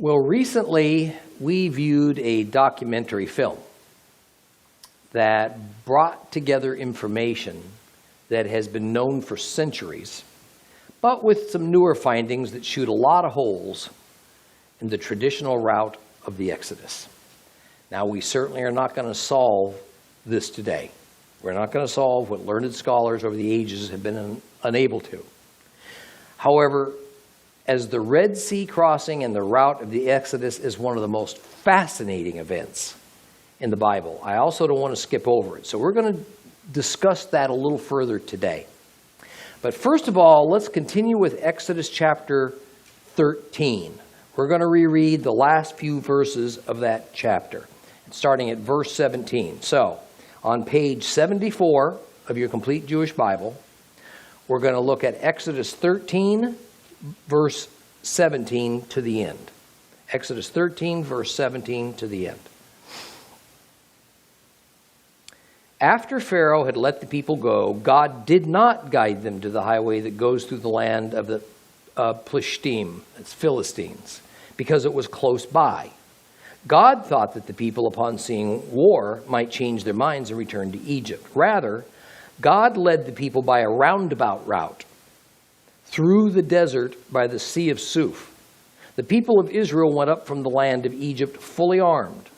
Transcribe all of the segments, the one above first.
Well, recently we viewed a documentary film that brought together information that has been known for centuries, but with some newer findings that shoot a lot of holes in the traditional route of the Exodus. Now, we certainly are not going to solve this today. We're not going to solve what learned scholars over the ages have been unable to. However, as the Red Sea crossing and the route of the Exodus is one of the most fascinating events in the Bible, I also don't want to skip over it. So we're going to discuss that a little further today. But first of all, let's continue with Exodus chapter 13. We're going to reread the last few verses of that chapter, starting at verse 17. So, on page 74 of your complete Jewish Bible, we're going to look at Exodus 13, verse 17 to the end. Exodus 13, verse 17 to the end. After Pharaoh had let the people go, God did not guide them to the highway that goes through the land of the Plishtim, that's Philistines, because it was close by. God thought that the people, upon seeing war, might change their minds and return to Egypt. Rather, God led the people by a roundabout route through the desert by the Sea of Suf. The people of Israel went up from the land of Egypt fully armed.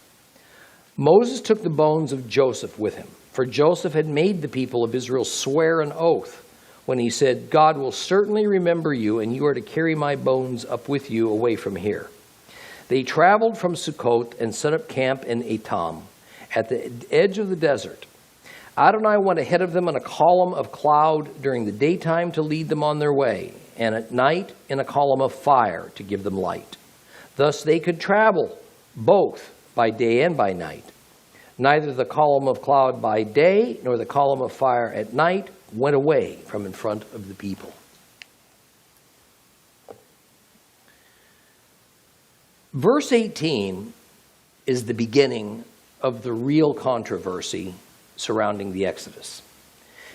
Moses took the bones of Joseph with him, for Joseph had made the people of Israel swear an oath when he said, God will certainly remember you, and you are to carry my bones up with you away from here. They traveled from Sukkot and set up camp in Etam, at the edge of the desert. Adonai went ahead of them in a column of cloud during the daytime to lead them on their way, and at night in a column of fire to give them light. Thus they could travel both by day and by night. Neither the column of cloud by day nor the column of fire at night went away from in front of the people. Verse 18 is the beginning of the real controversy surrounding the Exodus,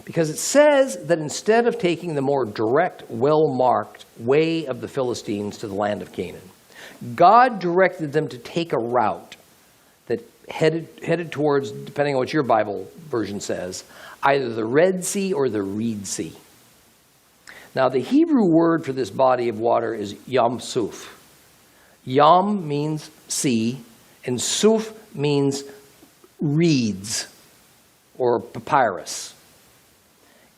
because it says that instead of taking the more direct, well-marked way of the Philistines to the land of Canaan, God directed them to take a route that headed towards, depending on what your Bible version says, either the Red Sea or the Reed Sea. Now, the Hebrew word for this body of water is Yam Suf. Yam means sea, and Suf means reeds or papyrus.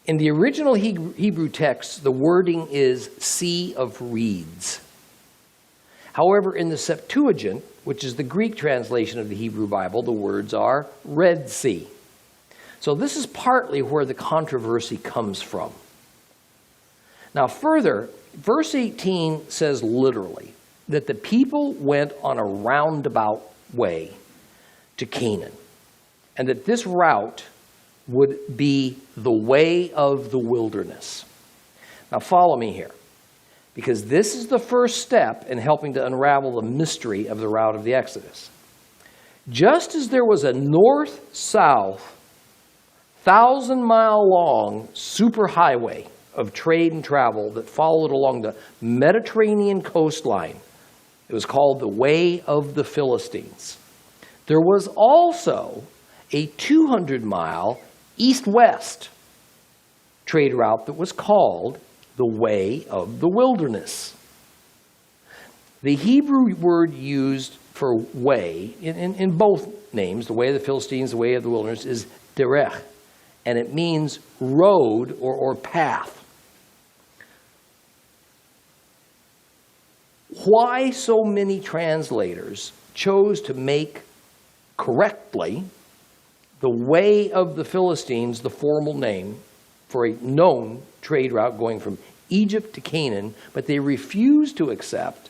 In the original Hebrew text, the wording is Sea of Reeds. However, in the Septuagint, which is the Greek translation of the Hebrew Bible, the words are Red Sea. So this is partly where the controversy comes from. Now further, verse 18 says literally that the people went on a roundabout way to Canaan, and that this route would be the way of the wilderness. Now follow me here, because this is the first step in helping to unravel the mystery of the route of the Exodus. Just as there was a north-south, 1,000-mile-long superhighway of trade and travel that followed along the Mediterranean coastline, it was called the Way of the Philistines. There was also a 200-mile east-west trade route that was called the Way of the Wilderness. The Hebrew word used for way in both names, the Way of the Philistines, the Way of the Wilderness, is derech, and it means road or path. Why so many translators chose to make correctly the Way of the Philistines the formal name for a known trade route going from Egypt to Canaan, but they refused to accept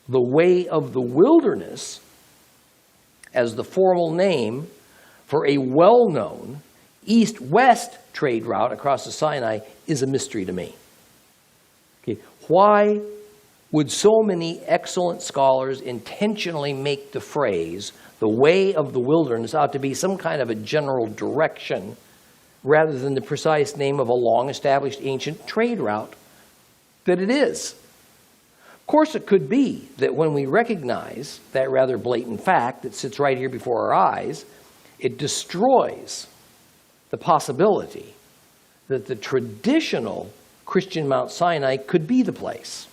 the Way of the Wilderness as the formal name for a well-known east-west trade route across the Sinai is a mystery to me. Okay. Why would so many excellent scholars intentionally make the phrase, the Way of the Wilderness, out to be some kind of a general direction rather than the precise name of a long-established ancient trade route that it is? Of course, it could be that when we recognize that rather blatant fact that sits right here before our eyes, it destroys the possibility that the traditional Christian Mount Sinai could be the place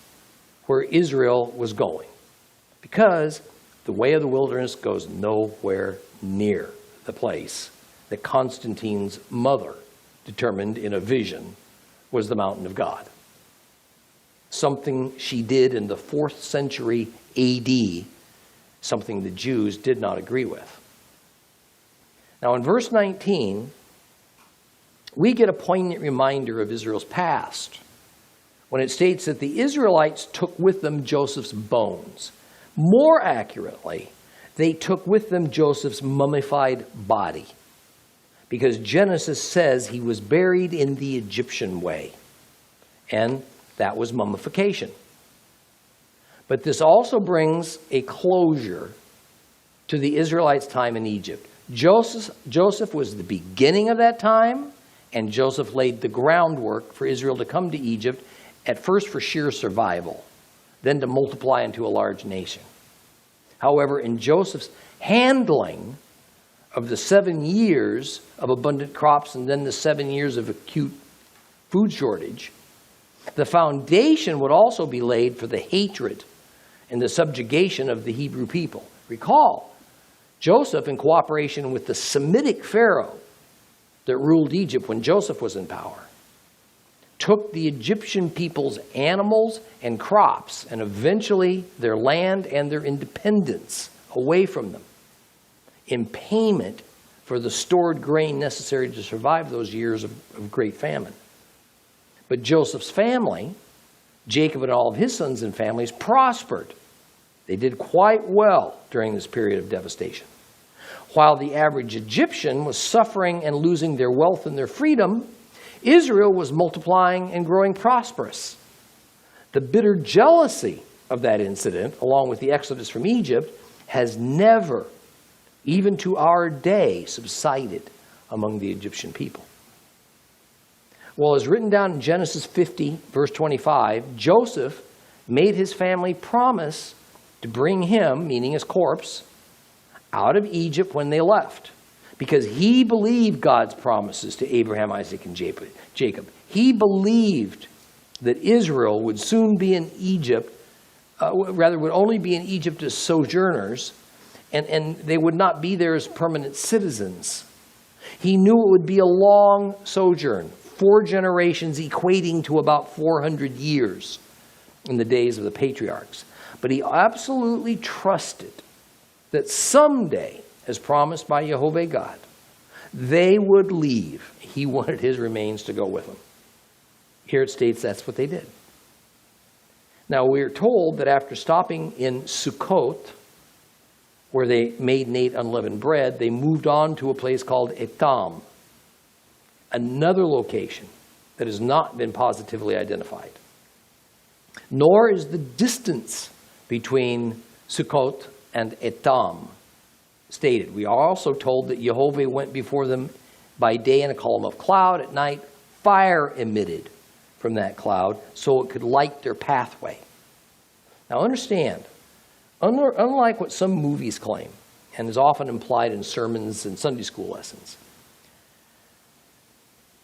where Israel was going, because the way of the wilderness goes nowhere near the place that Constantine's mother determined in a vision was the mountain of God. Something she did in the 4th century AD, something the Jews did not agree with. Now in verse 19, we get a poignant reminder of Israel's past when it states that the Israelites took with them Joseph's bones. More accurately, they took with them Joseph's mummified body, because Genesis says he was buried in the Egyptian way, and that was mummification. But this also brings a closure to the Israelites' time in Egypt. Joseph was the beginning of that time, and Joseph laid the groundwork for Israel to come to Egypt, at first for sheer survival, then to multiply into a large nation. However, in Joseph's handling of the 7 years of abundant crops and then the 7 years of acute food shortage, the foundation would also be laid for the hatred and the subjugation of the Hebrew people. Recall, Joseph, in cooperation with the Semitic Pharaoh that ruled Egypt when Joseph was in power, took the Egyptian people's animals and crops and eventually their land and their independence away from them in payment for the stored grain necessary to survive those years of great famine. But Joseph's family, Jacob and all of his sons and families, prospered. They did quite well during this period of devastation. While the average Egyptian was suffering and losing their wealth and their freedom, Israel was multiplying and growing prosperous. The bitter jealousy of that incident, along with the exodus from Egypt, has never, even to our day, subsided among the Egyptian people. Well, as written down in Genesis 50, verse 25, Joseph made his family promise to bring him, meaning his corpse, out of Egypt when they left, because he believed God's promises to Abraham, Isaac, and Jacob. He believed that Israel would soon be in Egypt, would only be in Egypt as sojourners, and they would not be there as permanent citizens. He knew it would be a long sojourn, 4 generations equating to about 400 years in the days of the patriarchs. But he absolutely trusted that someday, as promised by Jehovah God, they would leave. He wanted his remains to go with them. Here it states that's what they did. Now we are told that after stopping in Sukkot, where they made and ate unleavened bread, they moved on to a place called Etam, another location that has not been positively identified. Nor is the distance between Sukkot and Etam stated. We are also told that Jehovah went before them by day in a column of cloud, at night fire emitted from that cloud so it could light their pathway. Now understand, unlike what some movies claim, and is often implied in sermons and Sunday school lessons,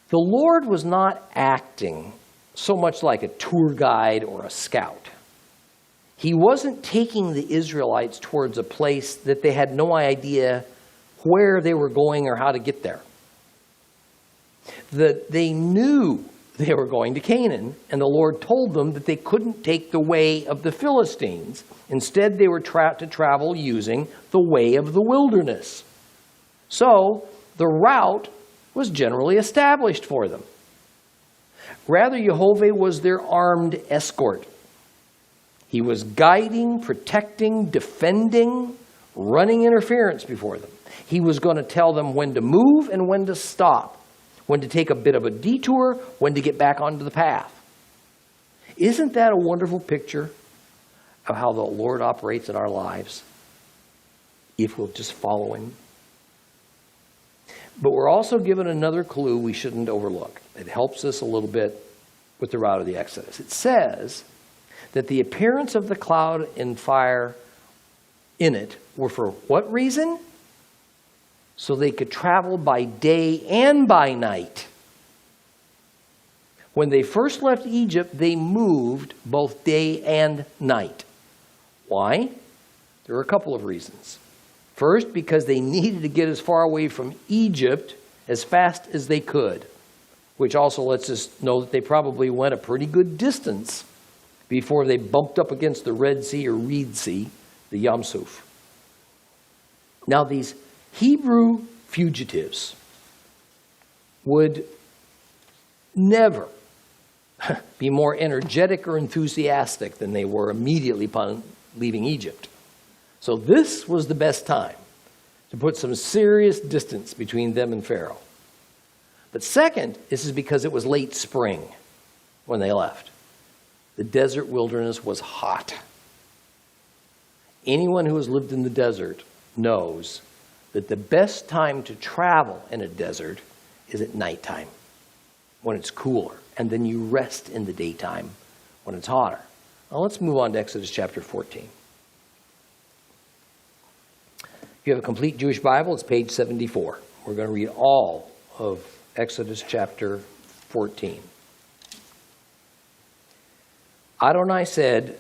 the Lord was not acting so much like a tour guide or a scout. He wasn't taking the Israelites towards a place that they had no idea where they were going or how to get there. They knew they were going to Canaan, and the Lord told them that they couldn't take the way of the Philistines. Instead, they were to travel using the way of the wilderness. So, the route was generally established for them. Rather, Jehovah was their armed escort. He was guiding, protecting, defending, running interference before them. He was going to tell them when to move and when to stop, when to take a bit of a detour, when to get back onto the path. Isn't that a wonderful picture of how the Lord operates in our lives if we'll just follow him? But we're also given another clue we shouldn't overlook. It helps us a little bit with the route of the Exodus. It says that the appearance of the cloud and fire in it were for what reason? So they could travel by day and by night. When they first left Egypt, they moved both day and night. Why? There are a couple of reasons. First, because they needed to get as far away from Egypt as fast as they could, which also lets us know that they probably went a pretty good distance before they bumped up against the Red Sea or Reed Sea, the Yam Suf. Now, these Hebrew fugitives would never be more energetic or enthusiastic than they were immediately upon leaving Egypt. So this was the best time to put some serious distance between them and Pharaoh. But second, this is because it was late spring when they left. The desert wilderness was hot. Anyone who has lived in the desert knows that the best time to travel in a desert is at nighttime, when it's cooler, and then you rest in the daytime when it's hotter. Now let's move on to Exodus chapter 14. If you have a complete Jewish Bible, it's page 74. We're going to read all of Exodus chapter 14. Adonai said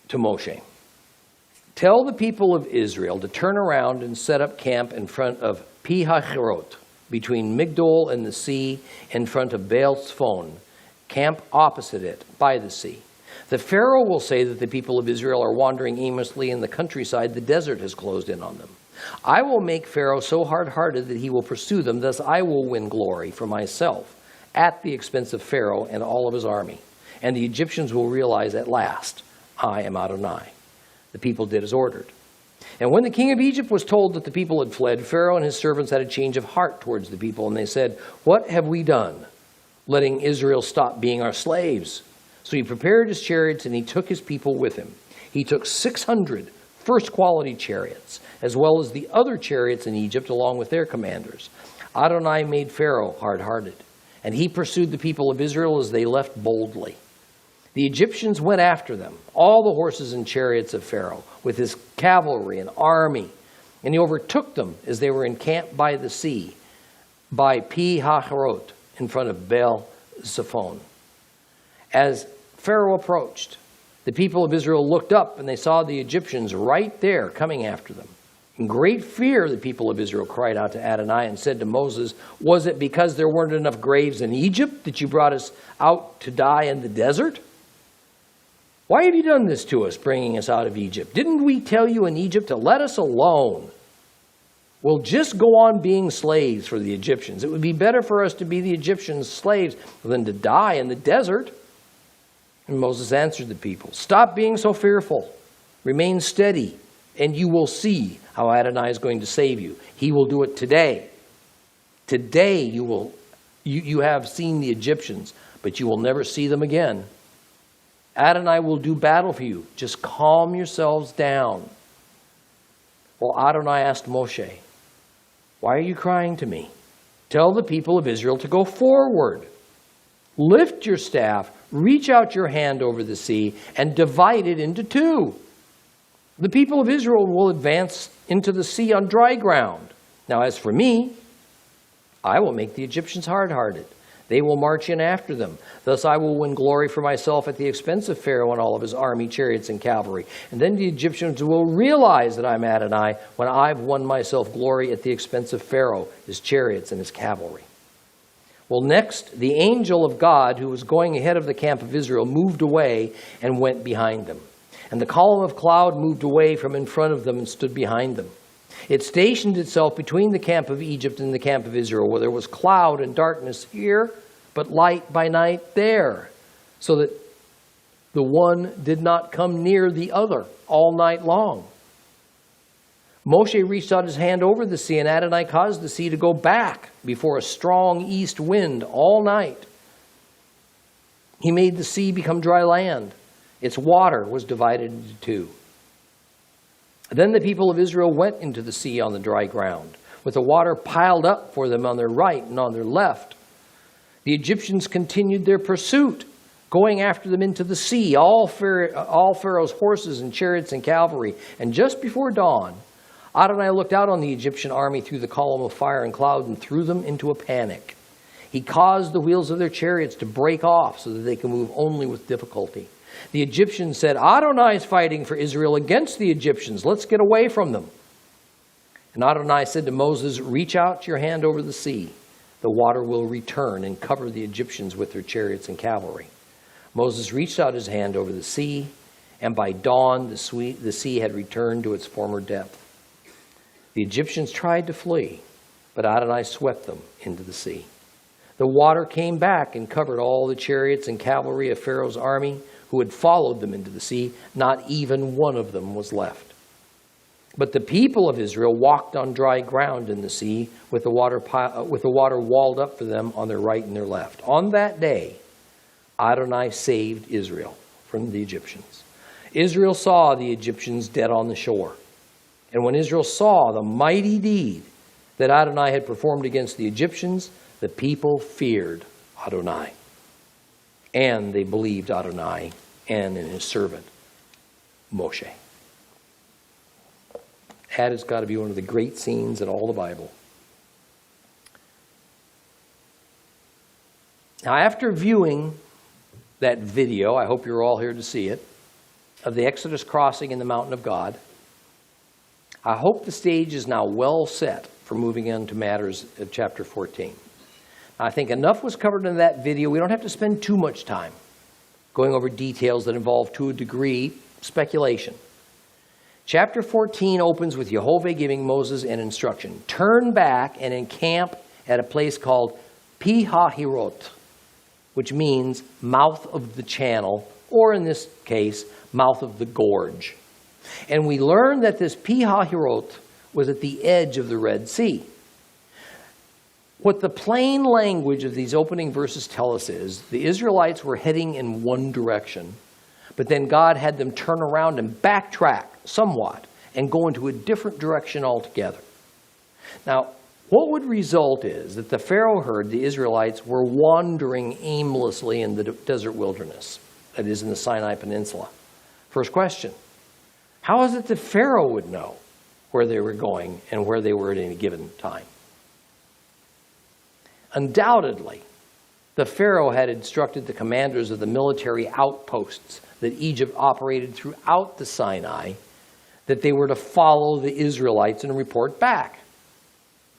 to Moshe, "Tell the people of Israel to turn around and set up camp in front of Pi-Hahiroth, between Migdol and the sea, in front of Baal-Zephon. Camp opposite it, by the sea. The Pharaoh will say that the people of Israel are wandering aimlessly in the countryside. The desert has closed in on them. I will make Pharaoh so hard-hearted that he will pursue them. Thus I will win glory for myself at the expense of Pharaoh and all of his army. And the Egyptians will realize at last, I am Adonai." The people did as ordered. And when the king of Egypt was told that the people had fled, Pharaoh and his servants had a change of heart towards the people, and they said, "What have we done, letting Israel stop being our slaves?" So he prepared his chariots, and he took his people with him. He took 600 first-quality chariots, as well as the other chariots in Egypt, along with their commanders. Adonai made Pharaoh hard-hearted, and he pursued the people of Israel as they left boldly. The Egyptians went after them, all the horses and chariots of Pharaoh, with his cavalry and army, and he overtook them as they were encamped by the sea, by Pi-Hahiroth, in front of Baal-Zephon. As Pharaoh approached, the people of Israel looked up, and they saw the Egyptians right there coming after them. In great fear, the people of Israel cried out to Adonai and said to Moses, "Was it because there weren't enough graves in Egypt that you brought us out to die in the desert? Why have you done this to us, bringing us out of Egypt? Didn't we tell you in Egypt to let us alone? We'll just go on being slaves for the Egyptians. It would be better for us to be the Egyptians' slaves than to die in the desert." And Moses answered the people, "Stop being so fearful. Remain steady, and you will see how Adonai is going to save you. He will do it today. Today you have seen the Egyptians, but you will never see them again. Adonai will do battle for you. Just calm yourselves down." Well, Adonai asked Moshe, "Why are you crying to me? Tell the people of Israel to go forward. Lift your staff, reach out your hand over the sea, and divide it into two. The people of Israel will advance into the sea on dry ground. Now, as for me, I will make the Egyptians hard-hearted. They will march in after them. Thus I will win glory for myself at the expense of Pharaoh and all of his army, chariots, and cavalry. And then the Egyptians will realize that I'm Adonai when I've won myself glory at the expense of Pharaoh, his chariots, and his cavalry." Well, next, the angel of God, who was going ahead of the camp of Israel, moved away and went behind them. And the column of cloud moved away from in front of them and stood behind them. It stationed itself between the camp of Egypt and the camp of Israel, where there was cloud and darkness here, but light by night there, so that the one did not come near the other all night long. Moshe reached out his hand over the sea, and Adonai caused the sea to go back before a strong east wind all night. He made the sea become dry land. Its water was divided into two. Then the people of Israel went into the sea on the dry ground, with the water piled up for them on their right and on their left. The Egyptians continued their pursuit, going after them into the sea, all Pharaoh's horses and chariots and cavalry. And just before dawn, Adonai looked out on the Egyptian army through the column of fire and cloud and threw them into a panic. He caused the wheels of their chariots to break off so that they could move only with difficulty. The Egyptians said, Adonai is fighting for Israel against the Egyptians. Let's get away from them. And Adonai said to Moses, reach out your hand over the sea. The water will return and cover the Egyptians with their chariots and cavalry. Moses reached out his hand over the sea, and by dawn the sea had returned to its former depth. The Egyptians tried to flee, but Adonai swept them into the sea. The water came back and covered all the chariots and cavalry of Pharaoh's army who had followed them into the sea. Not even one of them was left. But the people of Israel walked on dry ground in the sea with the water walled up for them on their right and their left. On that day, Adonai saved Israel from the Egyptians. Israel saw the Egyptians dead on the shore. And when Israel saw the mighty deed that Adonai had performed against the Egyptians, the people feared Adonai. And they believed Adonai and in his servant, Moshe. That has got to be one of the great scenes in all the Bible. Now, after viewing that video, I hope you're all here to see it, of the Exodus crossing in the mountain of God, I hope the stage is now well set for moving into matters of chapter 14. I think enough was covered in that video. We don't have to spend too much time going over details that involve, to a degree, speculation. Chapter 14 opens with Jehovah giving Moses an instruction. Turn back and encamp at a place called Pi-hahirot, which means mouth of the channel, or in this case, mouth of the gorge. And we learn that this Pi-hahirot was at the edge of the Red Sea. What the plain language of these opening verses tell us is the Israelites were heading in one direction, but then God had them turn around and backtrack somewhat and go into a different direction altogether. Now, what would result is that the Pharaoh heard the Israelites were wandering aimlessly in the desert wilderness, that is, in the Sinai Peninsula. First question, how is it that Pharaoh would know where they were going and where they were at any given time? Undoubtedly, the Pharaoh had instructed the commanders of the military outposts that Egypt operated throughout the Sinai that they were to follow the Israelites and report back.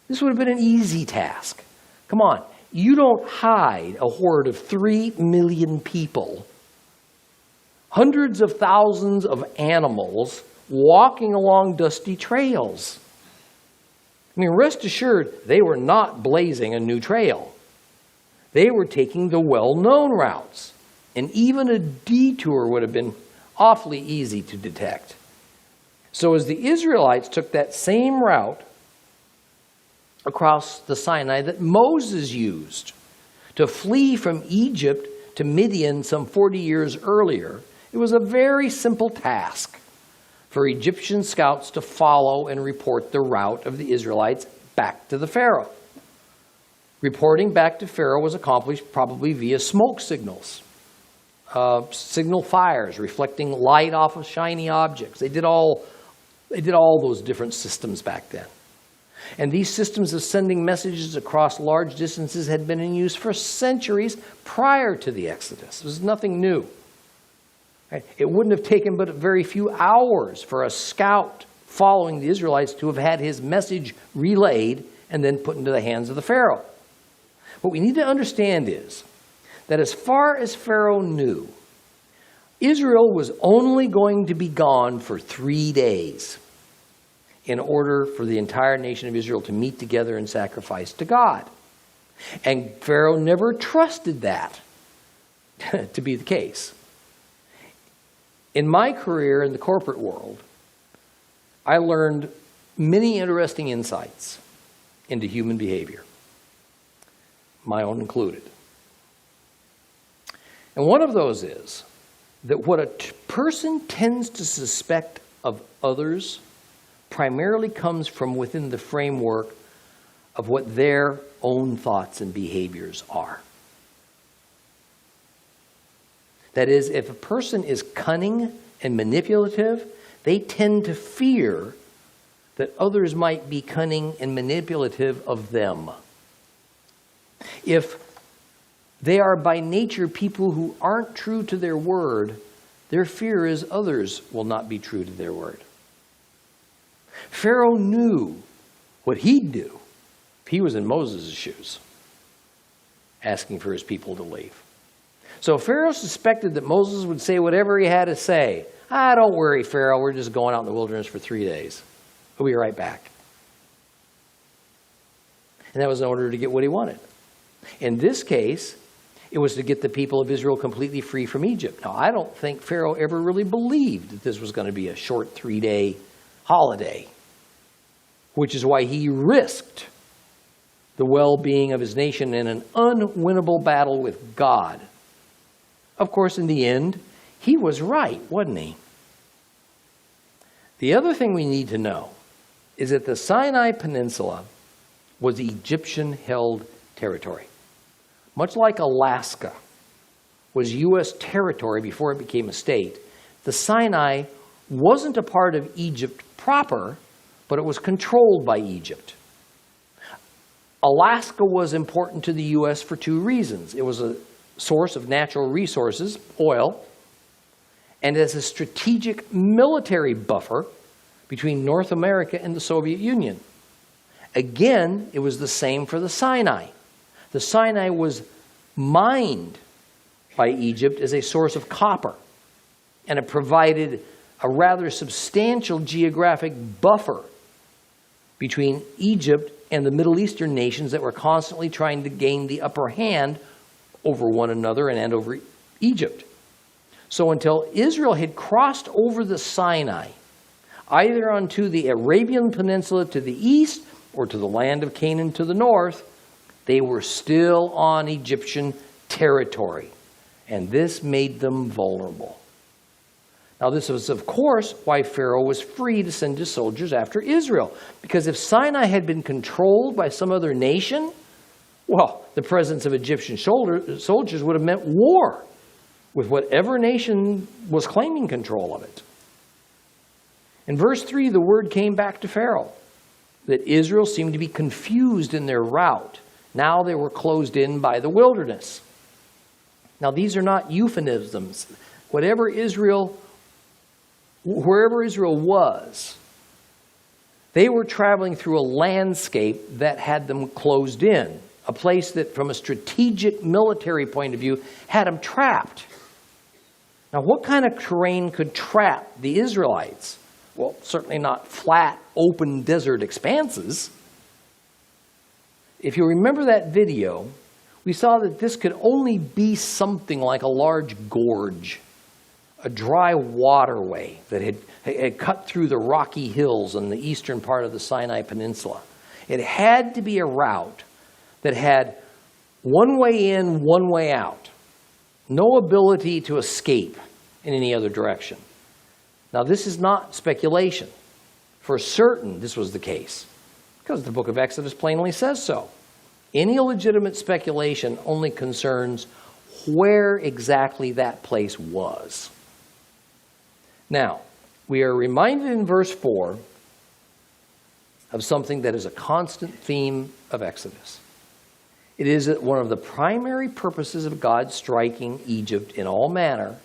This would have been an easy task. Come on, you don't hide a horde of 3 million people, hundreds of thousands of animals walking along dusty trails. I mean, rest assured, they were not blazing a new trail. They were taking the well-known routes, and even a detour would have been awfully easy to detect. So as the Israelites took that same route across the Sinai that Moses used to flee from Egypt to Midian some 40 years earlier, it was a very simple task for Egyptian scouts to follow and report the route of the Israelites back to the Pharaoh. Reporting back to Pharaoh was accomplished probably via smoke signals, signal fires reflecting light off of shiny objects. They did all those different systems back then. And these systems of sending messages across large distances had been in use for centuries prior to the Exodus. It was nothing new. It wouldn't have taken but a very few hours for a scout following the Israelites to have had his message relayed and then put into the hands of the Pharaoh. What we need to understand is that as far as Pharaoh knew, Israel was only going to be gone for 3 days in order for the entire nation of Israel to meet together and sacrifice to God. And Pharaoh never trusted that to be the case. In my career in the corporate world, I learned many interesting insights into human behavior, my own included. And one of those is that what a person tends to suspect of others primarily comes from within the framework of what their own thoughts and behaviors are. That is, if a person is cunning and manipulative, they tend to fear that others might be cunning and manipulative of them. If they are by nature people who aren't true to their word, their fear is others will not be true to their word. Pharaoh knew what he'd do if he was in Moses' shoes, asking for his people to leave. So Pharaoh suspected that Moses would say whatever he had to say. Don't worry, Pharaoh, we're just going out in the wilderness for 3 days. We'll be right back. And that was in order to get what he wanted. In this case, it was to get the people of Israel completely free from Egypt. Now, I don't think Pharaoh ever really believed that this was going to be a short 3-day holiday, which is why he risked the well-being of his nation in an unwinnable battle with God. Of course, in the end, he was right, wasn't he? The other thing we need to know is that the Sinai Peninsula was Egyptian-held territory. Much like Alaska was U.S. territory before it became a state, the Sinai wasn't a part of Egypt proper, but it was controlled by Egypt. Alaska was important to the U.S. for 2 reasons. It was a source of natural resources, oil, and as a strategic military buffer between North America and the Soviet Union. Again, it was the same for the Sinai. The Sinai was mined by Egypt as a source of copper, and it provided a rather substantial geographic buffer between Egypt and the Middle Eastern nations that were constantly trying to gain the upper hand over one another and over Egypt. So until Israel had crossed over the Sinai, either onto the Arabian Peninsula to the east or to the land of Canaan to the north, they were still on Egyptian territory, and this made them vulnerable. Now, this was, of course, why Pharaoh was free to send his soldiers after Israel, because if Sinai had been controlled by some other nation, well, the presence of Egyptian soldiers would have meant war with whatever nation was claiming control of it. In verse 3, the word came back to Pharaoh that Israel seemed to be confused in their route. Now they were closed in by the wilderness. Now, these are not euphemisms. Wherever Israel was, they were traveling through a landscape that had them closed in, a place that, from a strategic military point of view, had them trapped. Now, what kind of terrain could trap the Israelites? Well, certainly not flat, open desert expanses. If you remember that video, we saw that this could only be something like a large gorge, a dry waterway that had cut through the rocky hills on the eastern part of the Sinai Peninsula. It had to be a route that had one way in, one way out. No ability to escape in any other direction. Now, this is not speculation. For certain, this was the case, because the book of Exodus plainly says so. Any legitimate speculation only concerns where exactly that place was. Now, we are reminded in verse 4 of something that is a constant theme of Exodus. It is that one of the primary purposes of God striking Egypt in all manner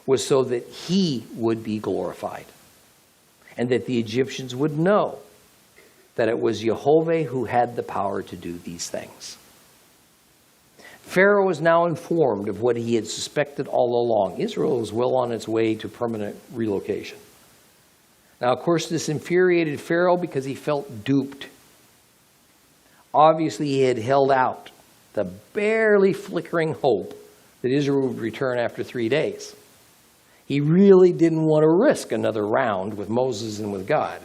was so that he would be glorified, and that the Egyptians would know that it was Jehovah who had the power to do these things. Pharaoh is now informed of what he had suspected all along. Israel was well on its way to permanent relocation. Now, of course, this infuriated Pharaoh because he felt duped. Obviously, he had held out the barely flickering hope that Israel would return after 3 days. He really didn't want to risk another round with Moses and with God.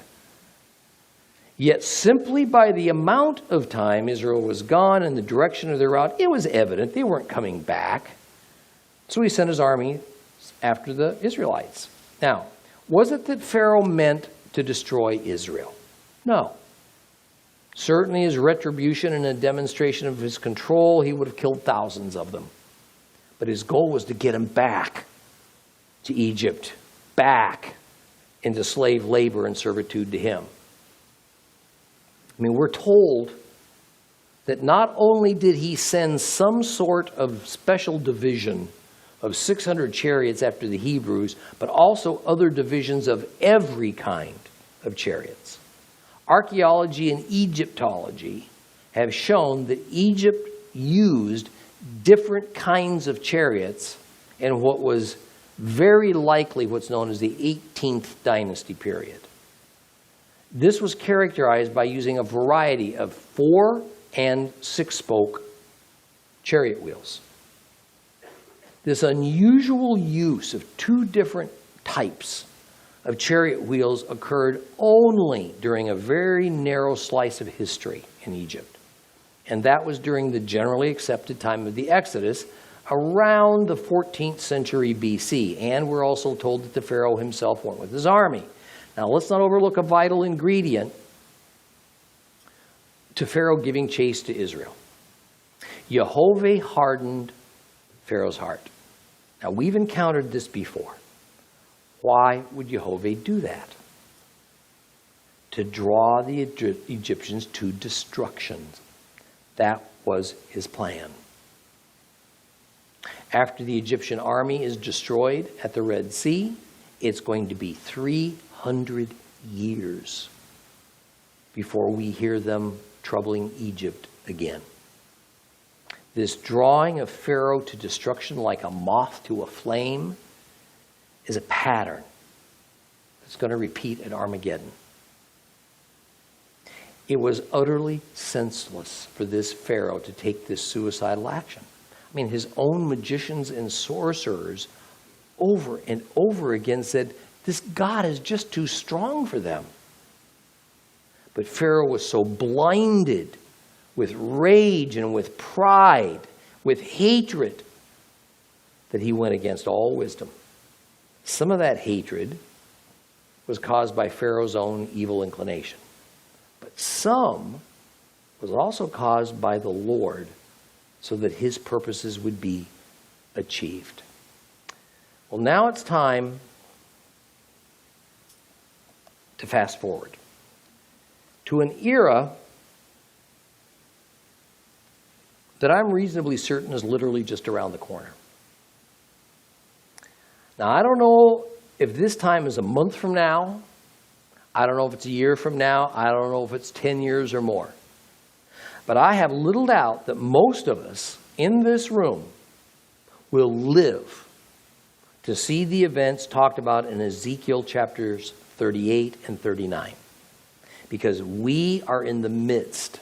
Yet simply by the amount of time Israel was gone and the direction of their route, it was evident they weren't coming back. So he sent his army after the Israelites. Now, was it that Pharaoh meant to destroy Israel? No. Certainly as retribution and a demonstration of his control, he would have killed thousands of them. But his goal was to get them back to Egypt, back into slave labor and servitude to him. I mean, we're told that not only did he send some sort of special division of 600 chariots after the Hebrews, but also other divisions of every kind of chariots. Archaeology and Egyptology have shown that Egypt used different kinds of chariots in what was very likely what's known as the 18th dynasty period. This was characterized by using a variety of 4- and 6-spoke chariot wheels. This unusual use of 2 different types of chariot wheels occurred only during a very narrow slice of history in Egypt. And that was during the generally accepted time of the Exodus, around the 14th century BC. And we're also told that the Pharaoh himself went with his army. Now, let's not overlook a vital ingredient to Pharaoh giving chase to Israel. Jehovah hardened Pharaoh's heart. Now, we've encountered this before. Why would Jehovah do that? To draw the Egyptians to destruction. That was his plan. After the Egyptian army is destroyed at the Red Sea, it's going to be 300 years before we hear them troubling Egypt again. This drawing of Pharaoh to destruction like a moth to a flame is a pattern that's going to repeat at Armageddon. It was utterly senseless for this Pharaoh to take this suicidal action. I mean, his own magicians and sorcerers over and over again said, this God is just too strong for them. But Pharaoh was so blinded with rage and with pride, with hatred, that he went against all wisdom. Some of that hatred was caused by Pharaoh's own evil inclination. But some was also caused by the Lord so that his purposes would be achieved. Well, now it's time to fast forward to an era that I'm reasonably certain is literally just around the corner. Now, I don't know if this time is a month from now. I don't know if it's a year from now. I don't know if it's 10 years or more. But I have little doubt that most of us in this room will live to see the events talked about in Ezekiel chapters 38 and 39. Because we are in the midst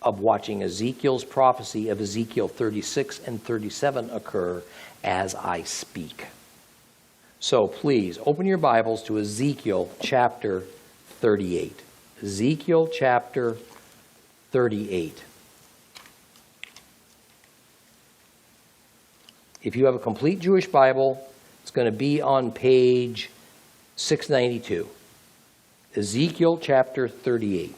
of watching Ezekiel's prophecy of Ezekiel 36 and 37 occur as I speak. So please, open your Bibles to Ezekiel chapter 38. Ezekiel chapter 38. If you have a complete Jewish Bible, it's going to be on page 692. Ezekiel chapter 38.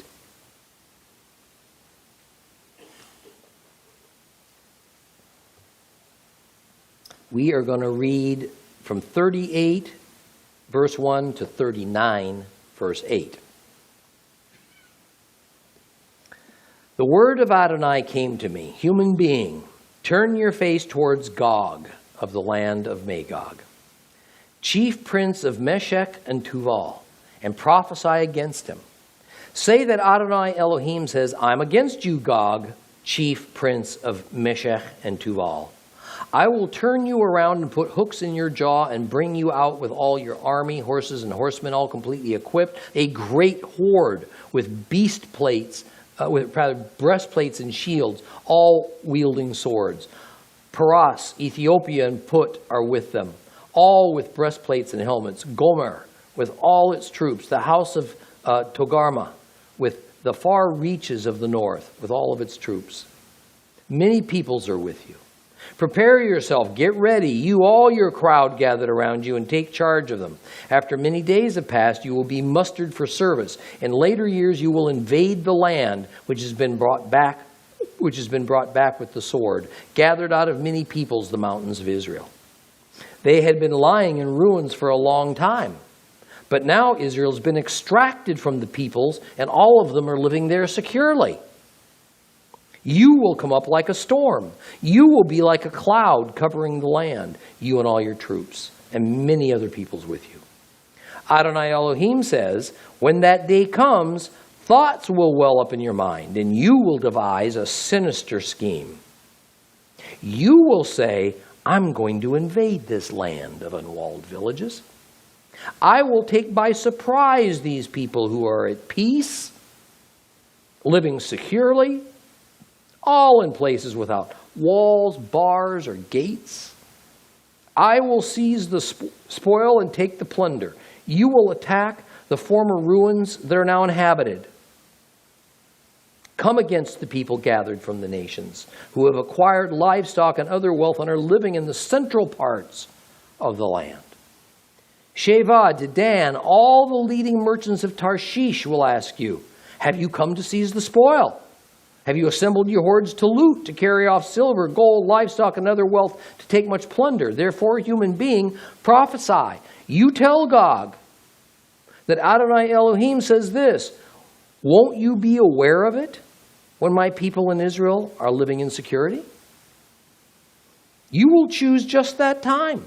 We are going to read from 38, verse 1 to 39, verse 8. The word of Adonai came to me, human being, turn your face towards Gog of the land of Magog, chief prince of Meshech and Tuval, and prophesy against him. Say that Adonai Elohim says, I'm against you, Gog, chief prince of Meshech and Tuval. I will turn you around and put hooks in your jaw and bring you out with all your army, horses and horsemen, all completely equipped, a great horde with breastplates and shields, all wielding swords. Paras, Ethiopia, and Put are with them, all with breastplates and helmets. Gomer, with all its troops. The house of Togarmah, with the far reaches of the north, with all of its troops. Many peoples are with you. Prepare yourself, get ready, you all your crowd gathered around you, and take charge of them. After many days have passed, you will be mustered for service. In later years, you will invade the land which has been brought back which has been brought back with the sword, gathered out of many peoples the mountains of Israel. They had been lying in ruins for a long time. But now Israel's been extracted from the peoples, and all of them are living there securely. You will come up like a storm. You will be like a cloud covering the land, you and all your troops, and many other peoples with you. Adonai Elohim says, when that day comes, thoughts will well up in your mind, and you will devise a sinister scheme. You will say, I'm going to invade this land of unwalled villages. I will take by surprise these people who are at peace, living securely, all in places without walls, bars, or gates. I will seize the spoil and take the plunder. You will attack the former ruins that are now inhabited. Come against the people gathered from the nations, who have acquired livestock and other wealth and are living in the central parts of the land. Sheva, Dedan, all the leading merchants of Tarshish will ask you, have you come to seize the spoil? Have you assembled your hordes to loot, to carry off silver, gold, livestock, and other wealth, to take much plunder? Therefore, human being, prophesy. You tell Gog that Adonai Elohim says this, won't you be aware of it when my people in Israel are living in security? You will choose just that time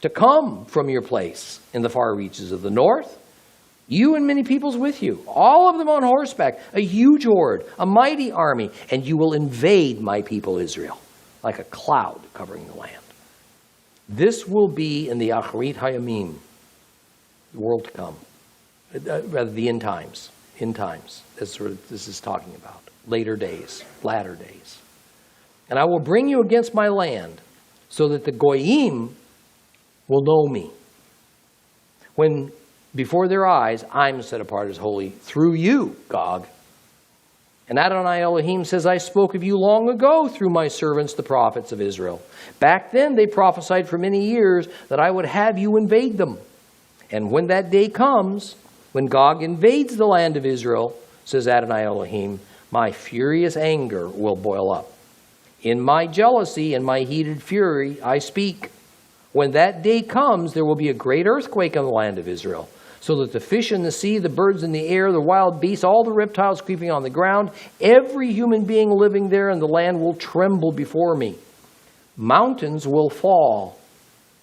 to come from your place in the far reaches of the north, you and many peoples with you, all of them on horseback, a huge horde, a mighty army, and you will invade my people Israel like a cloud covering the land. This will be in the Acharit Hayamim, the world to come, rather the end times. End times. That's what this is talking about. Later days, latter days. And I will bring you against my land so that the Goyim will know me. When before their eyes I'm set apart as holy through you, Gog. And Adonai Elohim says, I spoke of you long ago through my servants, the prophets of Israel. Back then they prophesied for many years that I would have you invade them. And when that day comes, when Gog invades the land of Israel, says Adonai Elohim, my furious anger will boil up. In my jealousy and my heated fury I speak. When that day comes, there will be a great earthquake on the land of Israel, so that the fish in the sea, the birds in the air, the wild beasts, all the reptiles creeping on the ground, every human being living there in the land will tremble before me. Mountains will fall,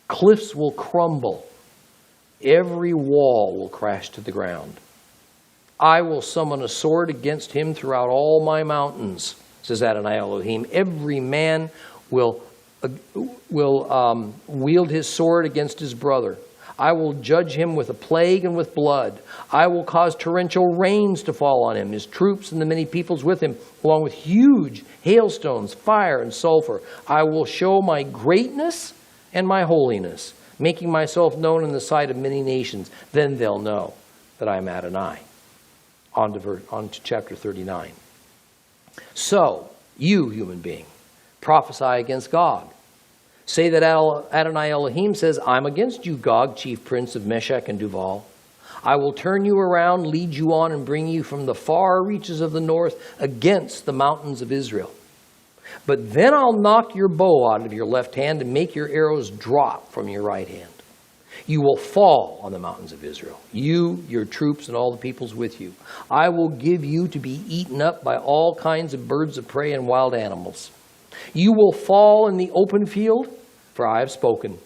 cliffs will crumble, every wall will crash to the ground. I will summon a sword against him throughout all my mountains, says Adonai Elohim. Every man will wield his sword against his brother. I will judge him with a plague and with blood. I will cause torrential rains to fall on him, his troops and the many peoples with him, along with huge hailstones, fire, and sulfur. I will show my greatness and my holiness, making myself known in the sight of many nations. Then they'll know that I am Adonai. On to chapter 39. So, you, human being, prophesy against Gog. Say that Adonai Elohim says, I'm against you, Gog, chief prince of Meshech and Duval. I will turn you around, lead you on, and bring you from the far reaches of the north against the mountains of Israel. But then I'll knock your bow out of your left hand and make your arrows drop from your right hand. You will fall on the mountains of Israel, you, your troops, and all the peoples with you. I will give you to be eaten up by all kinds of birds of prey and wild animals. You will fall in the open field, for I have spoken,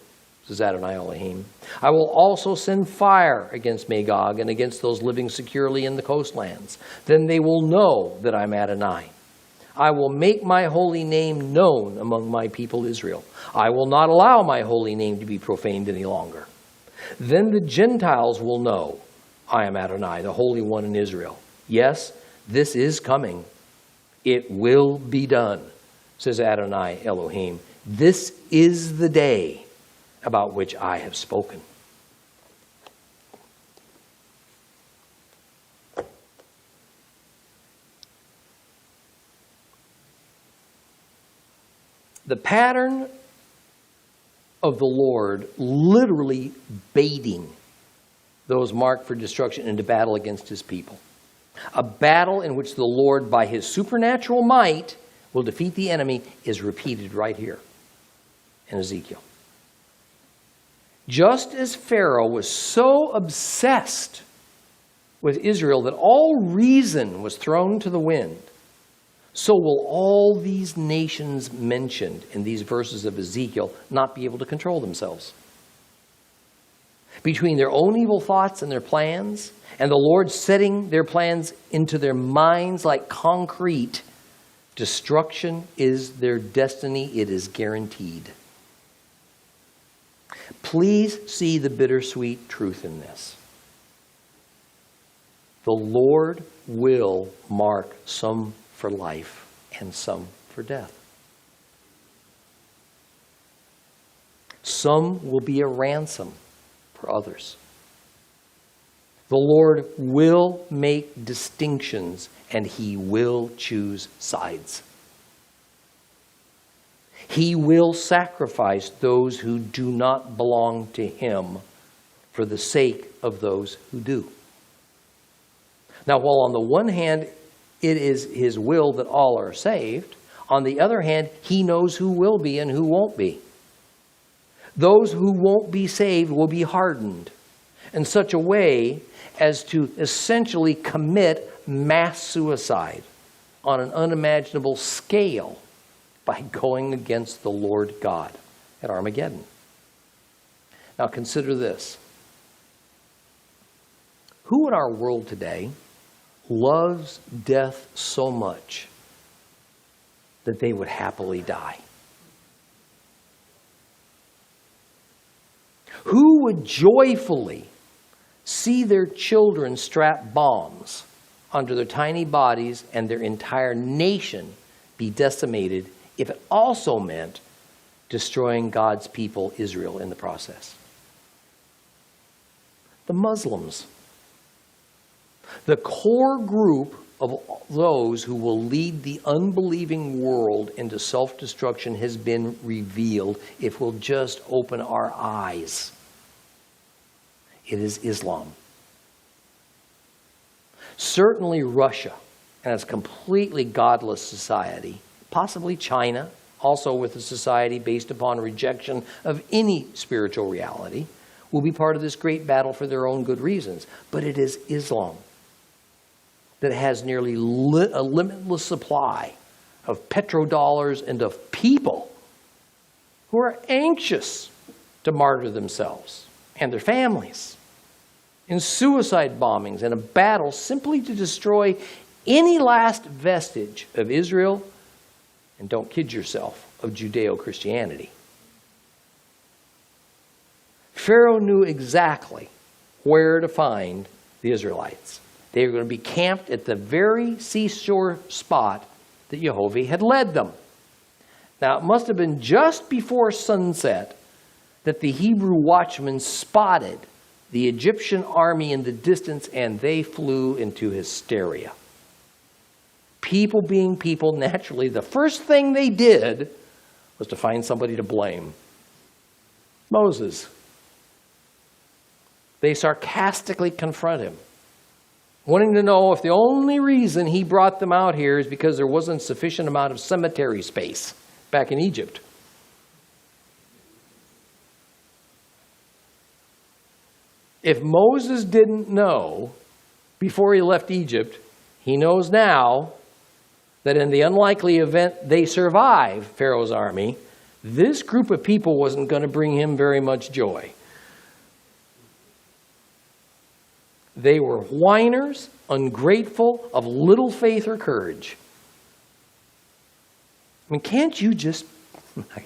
says Adonai Elohim. I will also send fire against Magog and against those living securely in the coastlands. Then they will know that I'm Adonai. I will make my holy name known among my people Israel. I will not allow my holy name to be profaned any longer. Then the Gentiles will know I am Adonai, the Holy One in Israel. Yes, this is coming. It will be done, says Adonai Elohim. This is the day about which I have spoken. The pattern of the Lord literally baiting those marked for destruction into battle against his people. A battle in which the Lord, by his supernatural might, will defeat the enemy is repeated right here in Ezekiel. Just as Pharaoh was so obsessed with Israel that all reason was thrown to the wind, so will all these nations mentioned in these verses of Ezekiel not be able to control themselves. Between their own evil thoughts and their plans, and the Lord setting their plans into their minds like concrete, destruction is their destiny. It is guaranteed. Please see the bittersweet truth in this. The Lord will mark some for life and some for death. Some will be a ransom for others. The Lord will make distinctions and He will choose sides. He will sacrifice those who do not belong to Him for the sake of those who do. Now, while on the one hand, it is His will that all are saved, on the other hand, He knows who will be and who won't be. Those who won't be saved will be hardened in such a way as to essentially commit mass suicide on an unimaginable scale by going against the Lord God at Armageddon. Now consider this. Who in our world today loves death so much that they would happily die? Who would joyfully see their children strap bombs onto their tiny bodies and their entire nation be decimated if it also meant destroying God's people, Israel, in the process? The Muslims. The core group of those who will lead the unbelieving world into self-destruction has been revealed if we'll just open our eyes. It is Islam. Certainly Russia, and its completely godless society, possibly China, also with a society based upon rejection of any spiritual reality, will be part of this great battle for their own good reasons. But it is Islam that has nearly a limitless supply of petrodollars and of people who are anxious to martyr themselves and their families in suicide bombings and a battle simply to destroy any last vestige of Israel, and don't kid yourself, of Judeo-Christianity. Pharaoh knew exactly where to find the Israelites. They were going to be camped at the very seashore spot that Jehovah had led them. Now, it must have been just before sunset that the Hebrew watchmen spotted the Egyptian army in the distance, and they flew into hysteria. People being people, naturally, the first thing they did was to find somebody to blame. Moses. They sarcastically confront him, wanting to know if the only reason he brought them out here is because there wasn't sufficient amount of cemetery space back in Egypt. If Moses didn't know before he left Egypt, he knows now that in the unlikely event they survive Pharaoh's army, this group of people wasn't going to bring him very much joy. They were whiners, ungrateful, of little faith or courage. I mean, can't you just,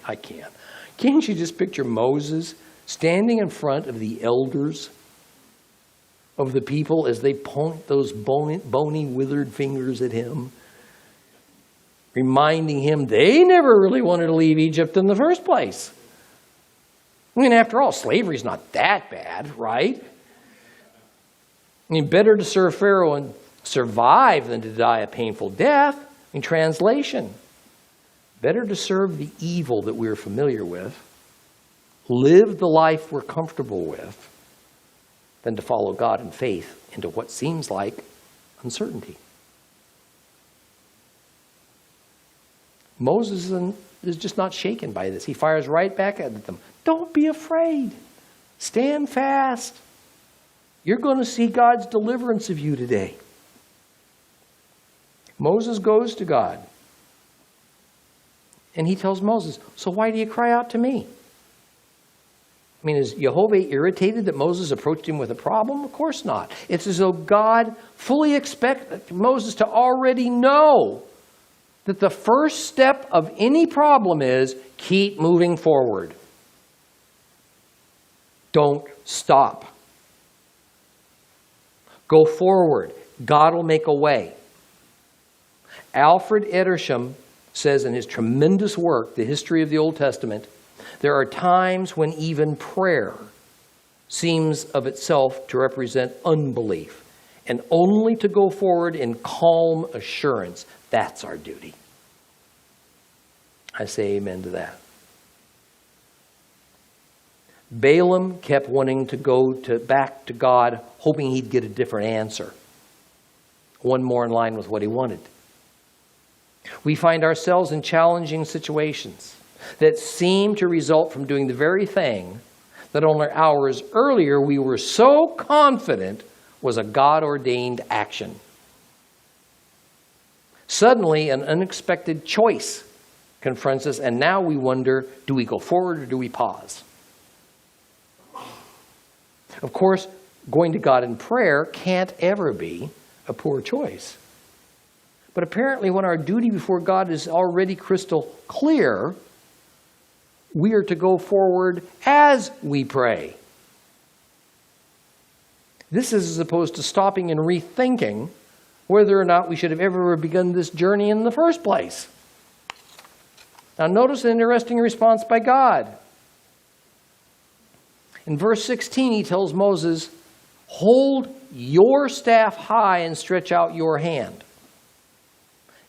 I can't. Can't you just picture Moses standing in front of the elders of the people as they point those bony, withered fingers at him, reminding him they never really wanted to leave Egypt in the first place? I mean, after all, slavery's not that bad, right? I mean, better to serve Pharaoh and survive than to die a painful death. In translation, better to serve the evil that we're familiar with, live the life we're comfortable with, than to follow God in faith into what seems like uncertainty. Moses is just not shaken by this. He fires right back at them. Don't be afraid. Stand fast. You're going to see God's deliverance of you today. Moses goes to God. And he tells Moses, so why do you cry out to me? I mean, is Jehovah irritated that Moses approached him with a problem? Of course not. It's as though God fully expects Moses to already know that the first step of any problem is keep moving forward. Don't stop. Go forward. God will make a way. Alfred Edersheim says in his tremendous work, The History of the Old Testament, there are times when even prayer seems of itself to represent unbelief, and only to go forward in calm assurance. That's our duty. I say amen to that. Balaam kept wanting to go back to God, hoping he'd get a different answer. One more in line with what he wanted. We find ourselves in challenging situations that seem to result from doing the very thing that only hours earlier we were so confident was a God-ordained action. Suddenly, an unexpected choice confronts us, and now we wonder, do we go forward or do we pause? Of course, going to God in prayer can't ever be a poor choice. But apparently when our duty before God is already crystal clear, we are to go forward as we pray. This is as opposed to stopping and rethinking whether or not we should have ever begun this journey in the first place. Now notice an interesting response by God. In verse 16, he tells Moses, hold your staff high and stretch out your hand.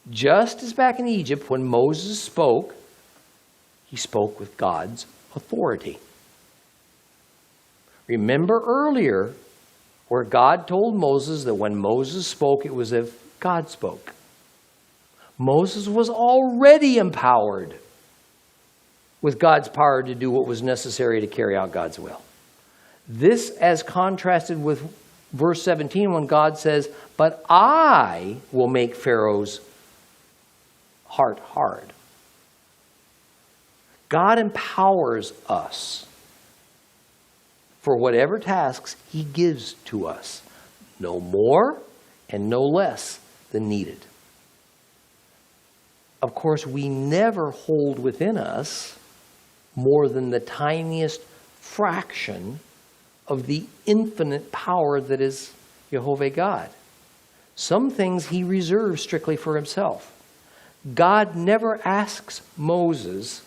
Just as back in Egypt, when Moses spoke, he spoke with God's authority. Remember earlier where God told Moses that when Moses spoke, it was as if God spoke. Moses was already empowered with God's power to do what was necessary to carry out God's will. This as contrasted with verse 17 when God says, but I will make Pharaoh's heart hard. God empowers us for whatever tasks he gives to us, no more and no less than needed. Of course, we never hold within us more than the tiniest fraction of the infinite power that is Jehovah God. Some things he reserves strictly for himself. God never asks Moses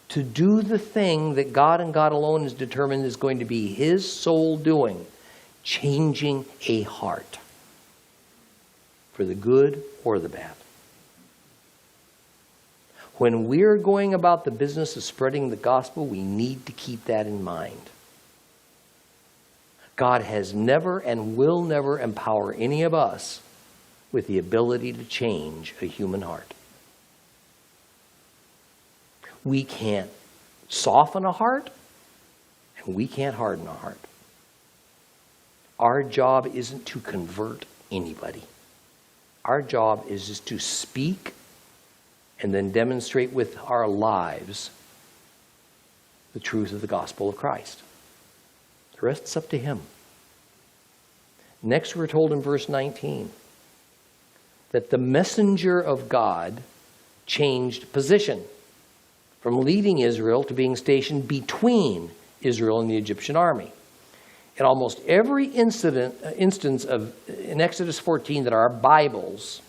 to do the thing that God and God alone has determined is going to be his sole doing, changing a heart for the good or the bad. When we're going about the business of spreading the gospel, we need to keep that in mind. God has never and will never empower any of us with the ability to change a human heart. We can't soften a heart, and we can't harden a heart. Our job isn't to convert anybody. Our job is just to speak and then demonstrate with our lives the truth of the gospel of Christ. The rest is up to him. Next, we're told in verse 19 that the messenger of God changed position from leading Israel to being stationed between Israel and the Egyptian army. In almost every instance in Exodus 14 that our Bibles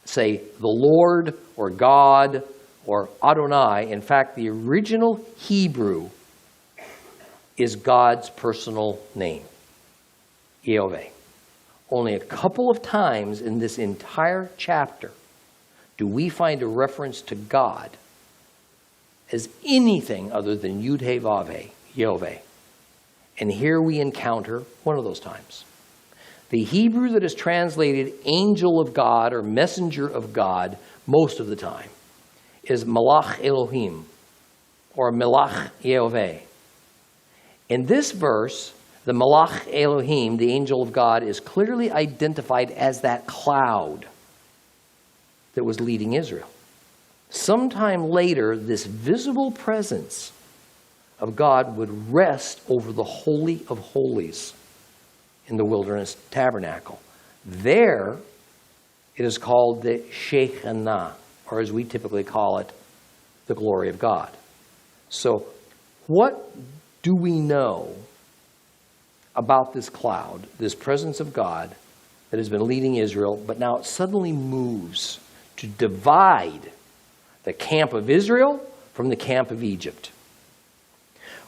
say the Lord or God or Adonai, in fact, the original Hebrew is God's personal name, Yehovah. Only a couple of times in this entire chapter do we find a reference to God as anything other than Yud-Heh-Vav-Heh, Yehovah. And here we encounter one of those times. The Hebrew that is translated angel of God or messenger of God most of the time is Malach Elohim, or Melach Yehovah. In this verse, the Malach Elohim, the angel of God, is clearly identified as that cloud that was leading Israel. Sometime later, this visible presence of God would rest over the Holy of Holies in the wilderness tabernacle. There, it is called the Shekinah, or as we typically call it, the glory of God. So, what do we know about this cloud, this presence of God that has been leading Israel, but now it suddenly moves to divide the camp of Israel from the camp of Egypt?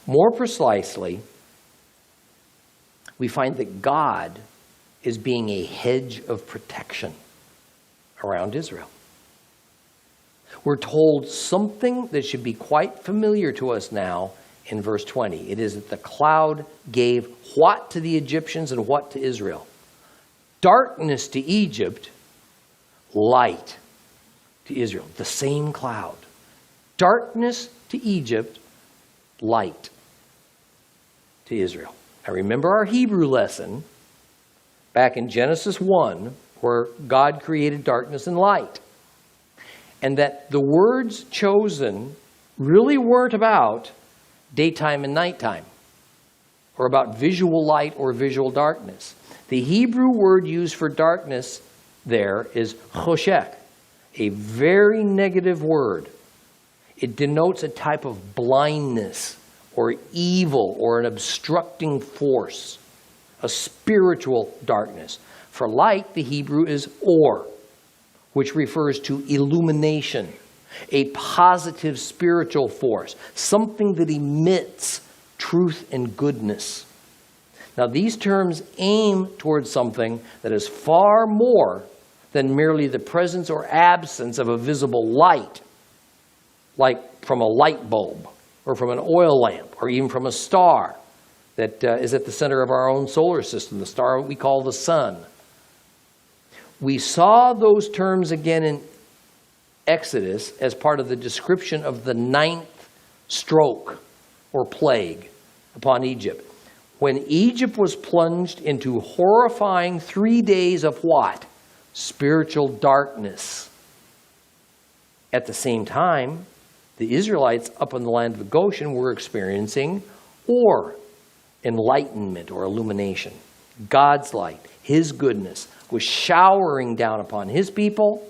More precisely, we find that God is being a hedge of protection around Israel. We're told something that should be quite familiar to us now in verse 20. It is that the cloud gave what to the Egyptians and what to Israel? Darkness to Egypt, light to Israel. The same cloud. Darkness to Egypt, light to Israel. Now remember our Hebrew lesson back in Genesis 1, where God created darkness and light. And that the words chosen really weren't about daytime and nighttime, or about visual light or visual darkness. The Hebrew word used for darkness there is choshech, a very negative word. It denotes a type of blindness or evil or an obstructing force, a spiritual darkness. For light, the Hebrew is or, which refers to illumination, a positive spiritual force, something that emits truth and goodness. Now, these terms aim towards something that is far more than merely the presence or absence of a visible light, like from a light bulb or from an oil lamp or even from a star that is at the center of our own solar system, the star we call the sun. We saw those terms again in Exodus as part of the description of the 9th stroke or plague upon Egypt. When Egypt was plunged into horrifying 3 days of what? Spiritual darkness. At the same time, the Israelites up in the land of Goshen were experiencing enlightenment or illumination. God's light, His goodness, was showering down upon His people.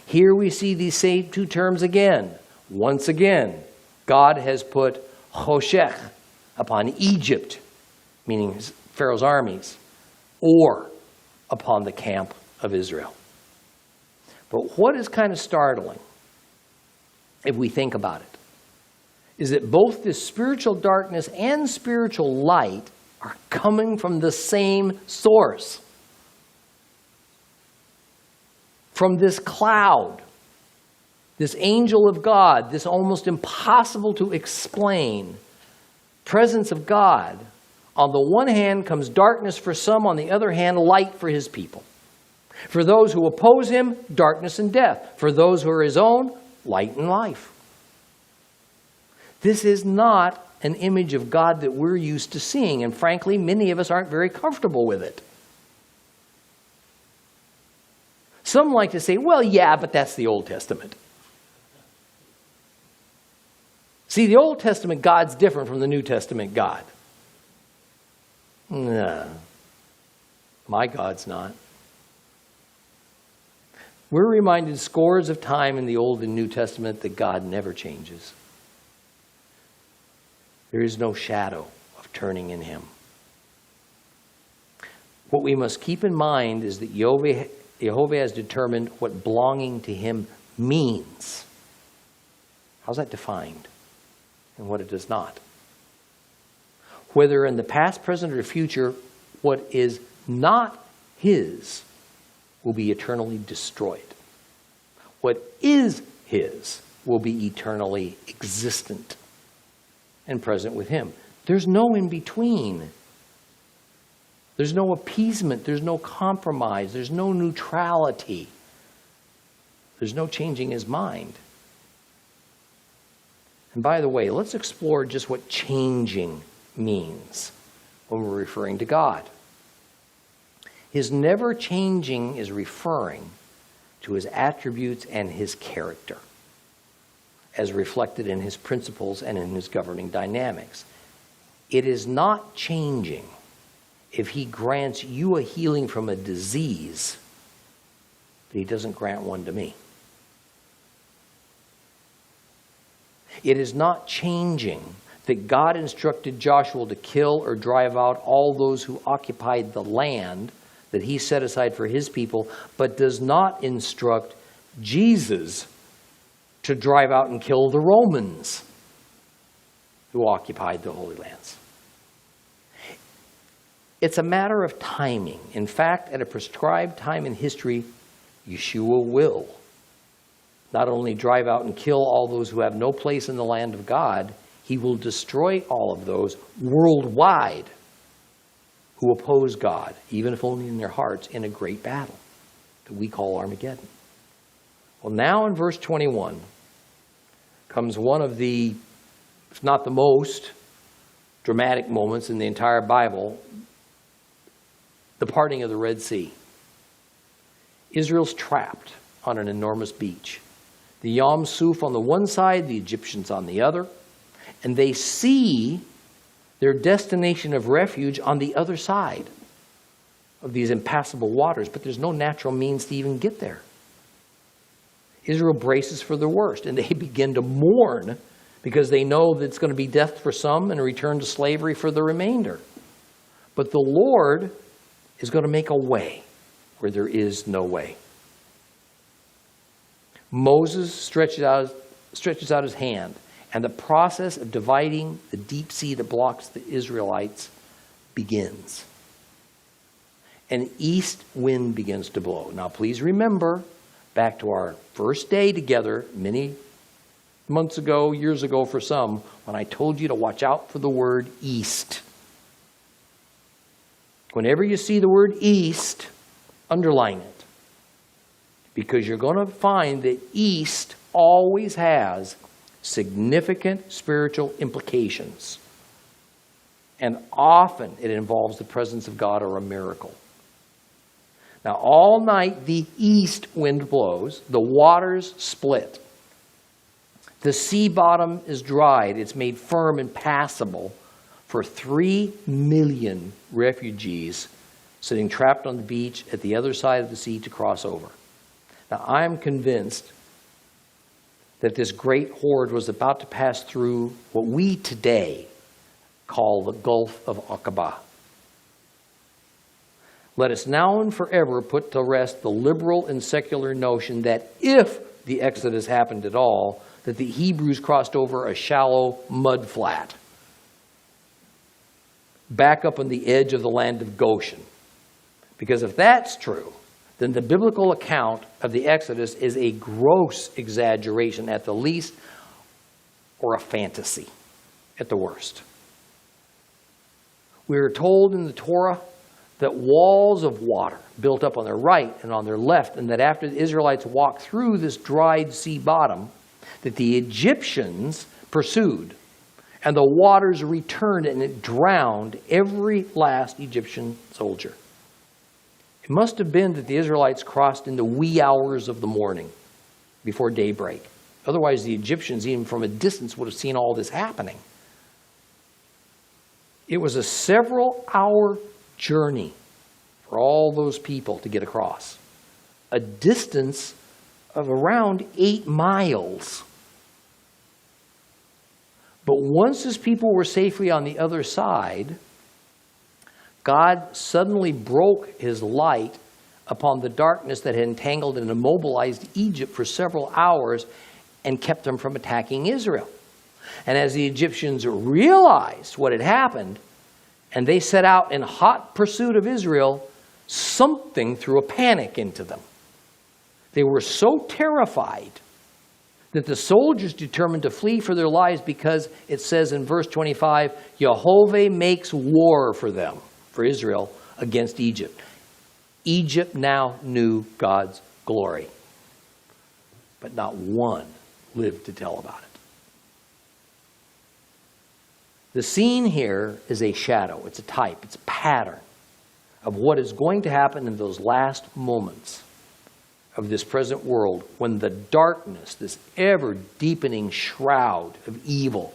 Here we see these same two terms again. Once again, God has put choshech upon Egypt, meaning Pharaoh's armies, or upon the camp of Israel. But what is kind of startling, if we think about it, is that both this spiritual darkness and spiritual light are coming from the same source. From this cloud, this angel of God, this almost impossible to explain presence of God. On the one hand comes darkness for some, on the other hand, light for His people. For those who oppose Him, darkness and death. For those who are His own, light and life. This is not an image of God that we're used to seeing, and frankly, many of us aren't very comfortable with it. Some like to say, well, yeah, but that's the Old Testament. See, the Old Testament God's different from the New Testament God. No, my God's not. We're reminded scores of times in the Old and New Testament that God never changes. There is no shadow of turning in Him. What we must keep in mind is that Jehovah has determined what belonging to Him means. How's that defined? And what it does not. Whether in the past, present, or future, what is not His will be eternally destroyed. What is His will be eternally existent and present with Him. There's no in between. There's no appeasement. There's no compromise. There's no neutrality. There's no changing His mind. And by the way, let's explore just what changing means when we're referring to God. His never changing is referring to his attributes and his character, as reflected in his principles and in his governing dynamics. It is not changing if he grants you a healing from a disease, but he doesn't grant one to me. It is not changing that God instructed Joshua to kill or drive out all those who occupied the land that he set aside for his people, but does not instruct Jesus to drive out and kill the Romans who occupied the Holy Lands. It's a matter of timing. In fact, at a prescribed time in history, Yeshua will not only drive out and kill all those who have no place in the land of God, he will destroy all of those worldwide who oppose God, even if only in their hearts, in a great battle that we call Armageddon. Well, now in verse 21 comes one of the, if not the most, dramatic moments in the entire Bible, the parting of the Red Sea. Israel's trapped on an enormous beach. The Yam Suf on the one side, the Egyptians on the other, and they see their destination of refuge on the other side of these impassable waters, but there's no natural means to even get there. Israel braces for the worst, and they begin to mourn because they know that it's going to be death for some and a return to slavery for the remainder. But the Lord is going to make a way where there is no way. Moses stretches out his hand, and the process of dividing the deep sea that blocks the Israelites begins. An east wind begins to blow. Now, please remember, back to our first day together, many months ago, years ago for some, when I told you to watch out for the word east. Whenever you see the word east, underline it. Because you're going to find that east always has significant spiritual implications. And often it involves the presence of God or a miracle. Now, all night the east wind blows, the waters split. The sea bottom is dried. It's made firm and passable for 3 million refugees sitting trapped on the beach at the other side of the sea to cross over. Now, I'm convinced that this great horde was about to pass through what we today call the Gulf of Aqaba. Let us now and forever put to rest the liberal and secular notion that if the Exodus happened at all, that the Hebrews crossed over a shallow mud flat back up on the edge of the land of Goshen. Because if that's true, then the biblical account of the Exodus is a gross exaggeration at the least, or a fantasy at the worst. We are told in the Torah that walls of water built up on their right and on their left, and that after the Israelites walked through this dried sea bottom, that the Egyptians pursued, and the waters returned, and it drowned every last Egyptian soldier. It must have been that the Israelites crossed in the wee hours of the morning before daybreak. Otherwise, the Egyptians, even from a distance, would have seen all this happening. It was a several-hour journey for all those people to get across. A distance of around 8 miles. But once his people were safely on the other side, God suddenly broke his light upon the darkness that had entangled and immobilized Egypt for several hours and kept them from attacking Israel. And as the Egyptians realized what had happened, and they set out in hot pursuit of Israel, something threw a panic into them. They were so terrified that the soldiers determined to flee for their lives because it says in verse 25, Jehovah makes war for them, for Israel, against Egypt. Egypt now knew God's glory, but not one lived to tell about it. The scene here is a shadow. It's a type. It's a pattern of what is going to happen in those last moments of this present world when the darkness, this ever-deepening shroud of evil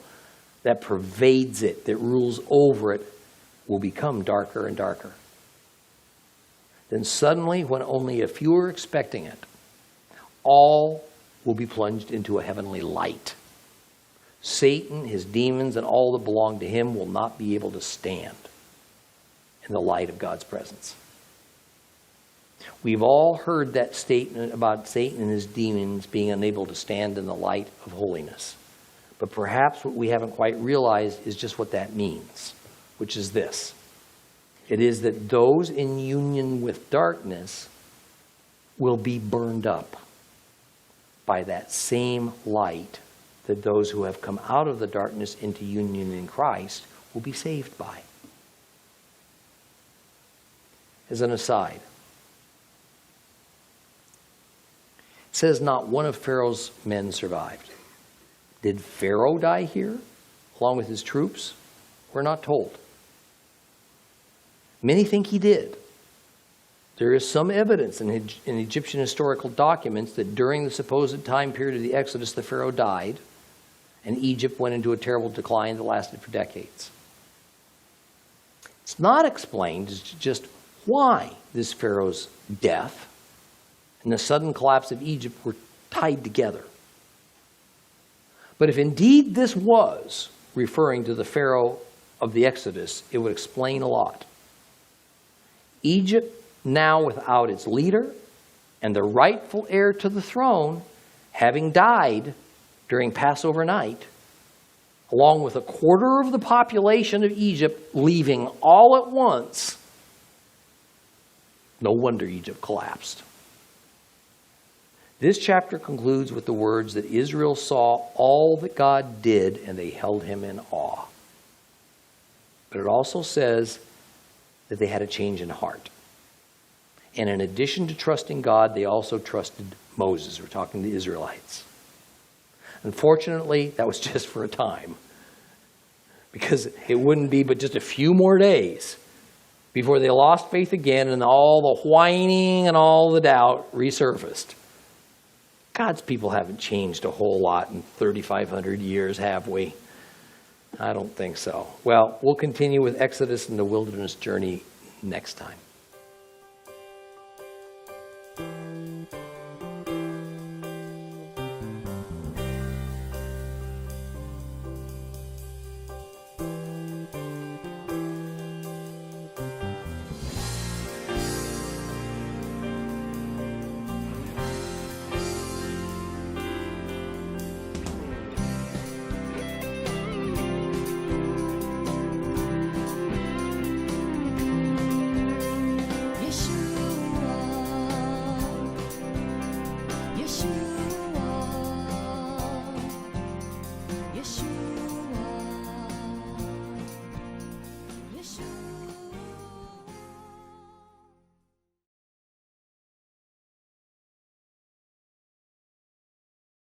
that pervades it, that rules over it, will become darker and darker. Then suddenly, when only a few are expecting it, all will be plunged into a heavenly light. Satan, his demons, and all that belong to him will not be able to stand in the light of God's presence. We've all heard that statement about Satan and his demons being unable to stand in the light of holiness. But perhaps what we haven't quite realized is just what that means, which is this. It is that those in union with darkness will be burned up by that same light that those who have come out of the darkness into union in Christ will be saved by. As an aside, it says not one of Pharaoh's men survived. Did Pharaoh die here along with his troops? We're not told. Many think he did. There is some evidence in Egyptian historical documents that during the supposed time period of the Exodus, the Pharaoh died, and Egypt went into a terrible decline that lasted for decades. It's not explained as to just why this Pharaoh's death and the sudden collapse of Egypt were tied together. But if indeed this was referring to the Pharaoh of the Exodus, it would explain a lot. Egypt, now without its leader and the rightful heir to the throne, having died during Passover night, along with a quarter of the population of Egypt leaving all at once, no wonder Egypt collapsed. This chapter concludes with the words that Israel saw all that God did and they held him in awe. But it also says that they had a change in heart. And in addition to trusting God, they also trusted Moses. We're talking to the Israelites. Unfortunately, that was just for a time, because it wouldn't be but just a few more days before they lost faith again and all the whining and all the doubt resurfaced. God's people haven't changed a whole lot in 3,500 years, have we? I don't think so. Well, we'll continue with Exodus and the wilderness journey next time. Yeshua.